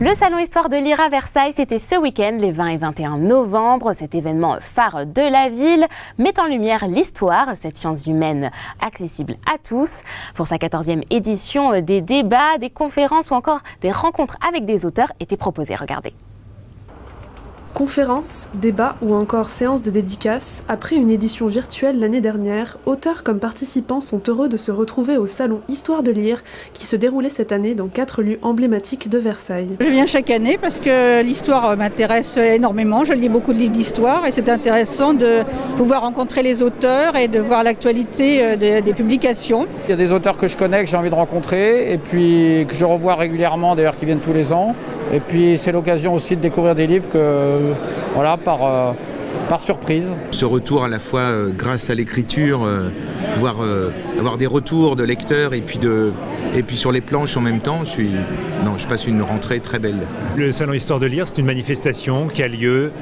Le Salon Histoire de lire à Versailles, c'était ce week-end, les 20 et 21 novembre. Cet événement phare de la ville met en lumière l'histoire, cette science humaine accessible à tous. Pour sa 14e édition, des débats, des conférences ou encore des rencontres avec des auteurs étaient proposés. Regardez. Conférences, débats ou encore séances de dédicaces, après une édition virtuelle l'année dernière, auteurs comme participants sont heureux de se retrouver au Salon Histoire de lire qui se déroulait cette année dans 4 lieux emblématiques de Versailles. Je viens chaque année parce que l'histoire m'intéresse énormément, je lis beaucoup de livres d'histoire et c'est intéressant de pouvoir rencontrer les auteurs et de voir l'actualité des publications. Il y a des auteurs que je connais, que j'ai envie de rencontrer et puis que je revois régulièrement, d'ailleurs qui viennent tous les ans. Et puis c'est l'occasion aussi de découvrir des livres par surprise. Ce retour à la fois grâce à l'écriture, pouvoir avoir des retours de lecteurs et puis sur les planches en même temps, je passe une rentrée très belle. Le Salon Histoire de lire, c'est une manifestation qui a lieu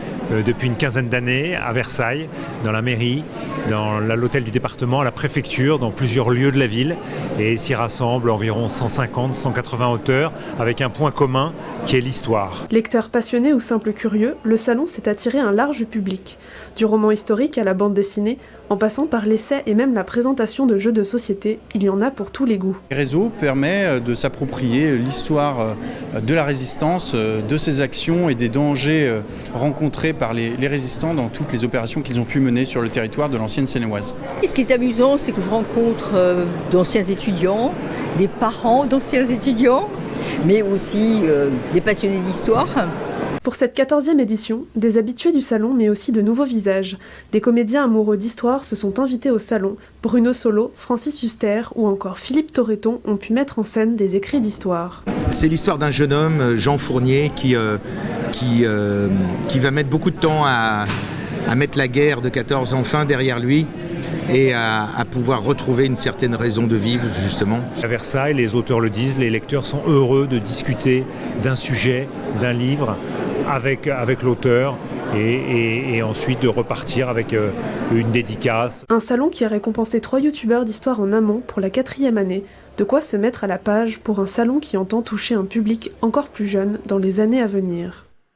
depuis une quinzaine d'années à Versailles, dans la mairie, dans l'hôtel du département, à la préfecture, dans plusieurs lieux de la ville. Et s'y rassemblent environ 150-180 auteurs avec un point commun qui est l'histoire. Lecteurs passionnés ou simples curieux, le salon s'est attiré un large public. Du roman historique à la bande dessinée, en passant par l'essai et même la présentation de jeux de société, il y en a pour tous les goûts. Le réseau permet de s'approprier l'histoire de la résistance, de ses actions et des dangers rencontrés par les résistants dans toutes les opérations qu'ils ont pu mener sur le territoire de l'ancienne Seine-et-Oise. Et ce qui est amusant, c'est que je rencontre d'anciens étudiants, des parents d'anciens étudiants, mais aussi des passionnés d'histoire. Pour cette 14e édition, des habitués du salon mais aussi de nouveaux visages. Des comédiens amoureux d'histoire se sont invités au salon. Bruno Solo, Francis Huster ou encore Philippe Torreton ont pu mettre en scène des écrits d'histoire. C'est l'histoire d'un jeune homme, Jean Fournier, qui va mettre beaucoup de temps à mettre la guerre de 14 enfin derrière lui et à pouvoir retrouver une certaine raison de vivre, justement. À Versailles, les auteurs le disent, les lecteurs sont heureux de discuter d'un sujet, d'un livre, avec l'auteur et ensuite de repartir avec une dédicace. Un salon qui a récompensé 3 youtubeurs d'histoire en amont pour la 4e année. De quoi se mettre à la page pour un salon qui entend toucher un public encore plus jeune dans les années à venir.